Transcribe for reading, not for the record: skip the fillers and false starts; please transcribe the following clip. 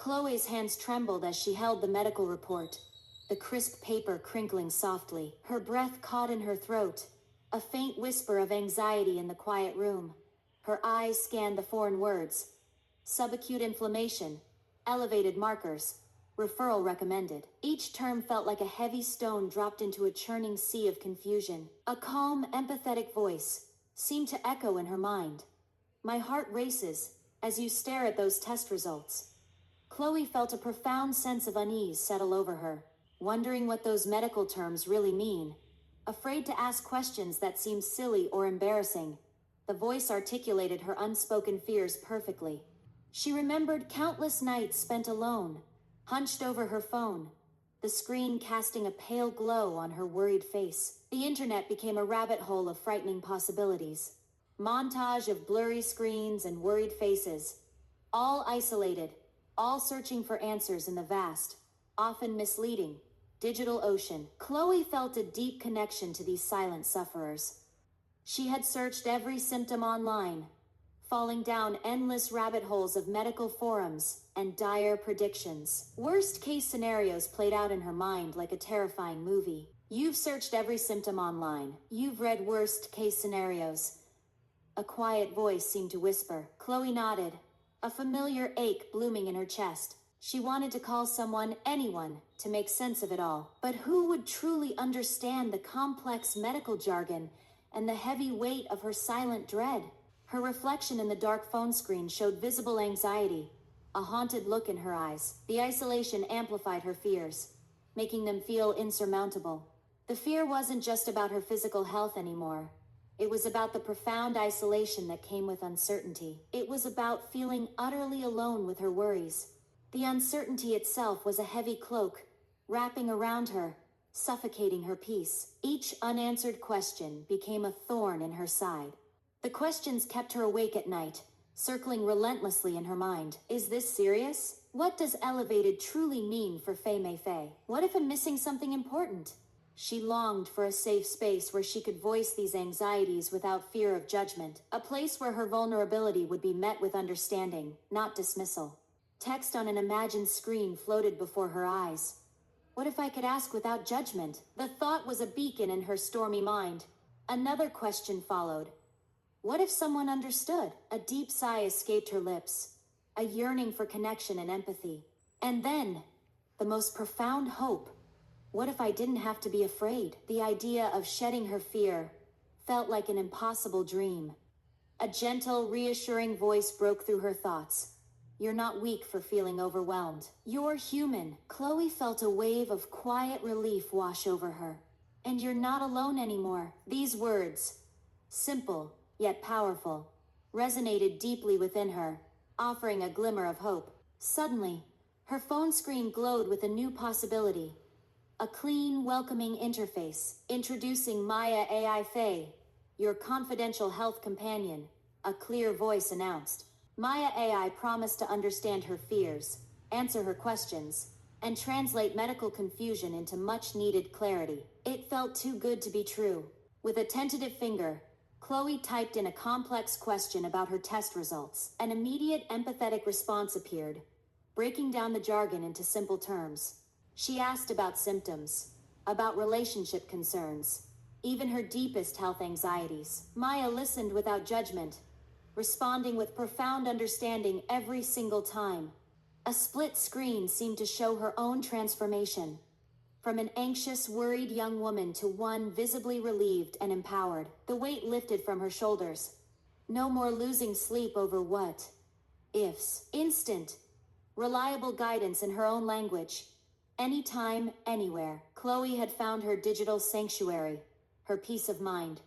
Chloe's hands trembled as she held the medical report, the crisp paper crinkling softly. Her breath caught in her throat, a faint whisper of anxiety in the quiet room. Her eyes scanned the foreign words. Subacute inflammation, elevated markers, referral recommended. Each term felt like a heavy stone dropped into a churning sea of confusion. A calm, empathetic voice seemed to echo in her mind. My heart races as you stare at those test results. Chloe felt a profound sense of unease settle over her, wondering what those medical terms really mean. Afraid to ask questions that seemed silly or embarrassing, the voice articulated her unspoken fears perfectly. She remembered countless nights spent alone, hunched over her phone, the screen casting a pale glow on her worried face. The internet became a rabbit hole of frightening possibilities. Montage of blurry screens and worried faces, all isolated, all searching for answers in the vast, often misleading, digital ocean. Chloe felt a deep connection to these silent sufferers. She had searched every symptom online, falling down endless rabbit holes of medical forums and dire predictions. Worst-case scenarios played out in her mind like a terrifying movie. You've searched every symptom online. You've read worst-case scenarios. A quiet voice seemed to whisper. Chloe nodded, a familiar ache blooming in her chest. She wanted to call someone, anyone, to make sense of it all. But who would truly understand the complex medical jargon and the heavy weight of her silent dread? Her reflection in the dark phone screen showed visible anxiety, a haunted look in her eyes. The isolation amplified her fears, making them feel insurmountable. The fear wasn't just about her physical health anymore. It was about the profound isolation that came with uncertainty. It was about feeling utterly alone with her worries. The uncertainty itself was a heavy cloak, wrapping around her, suffocating her peace. Each unanswered question became a thorn in her side. The questions kept her awake at night, circling relentlessly in her mind. Is this serious? What does elevated truly mean for Fei Mei Fei? What if I'm missing something important? She longed for a safe space where she could voice these anxieties without fear of judgment, a place where her vulnerability would be met with understanding, not dismissal. Text on an imagined screen floated before her eyes. What if I could ask without judgment? The thought was a beacon in her stormy mind. Another question followed. What if someone understood? A deep sigh escaped her lips, a yearning for connection and empathy. And then, the most profound hope. What if I didn't have to be afraid? The idea of shedding her fear felt like an impossible dream. A gentle, reassuring voice broke through her thoughts. You're not weak for feeling overwhelmed. You're human. Chloe felt a wave of quiet relief wash over her. And you're not alone anymore. These words, simple yet powerful, resonated deeply within her, offering a glimmer of hope. Suddenly, her phone screen glowed with a new possibility. A clean, welcoming interface, introducing Maya AI Fei, your confidential health companion, a clear voice announced. Maya AI promised to understand her fears, answer her questions, and translate medical confusion into much-needed clarity. It felt too good to be true. With a tentative finger, Chloe typed in a complex question about her test results. An immediate, empathetic response appeared, breaking down the jargon into simple terms. She asked about symptoms, about relationship concerns, even her deepest health anxieties. Maya listened without judgment, responding with profound understanding every single time. A split screen seemed to show her own transformation, from an anxious, worried young woman to one visibly relieved and empowered. The weight lifted from her shoulders. No more losing sleep over what ifs. Instant, reliable guidance in her own language. Anytime, anywhere. Chloe had found her digital sanctuary, her peace of mind.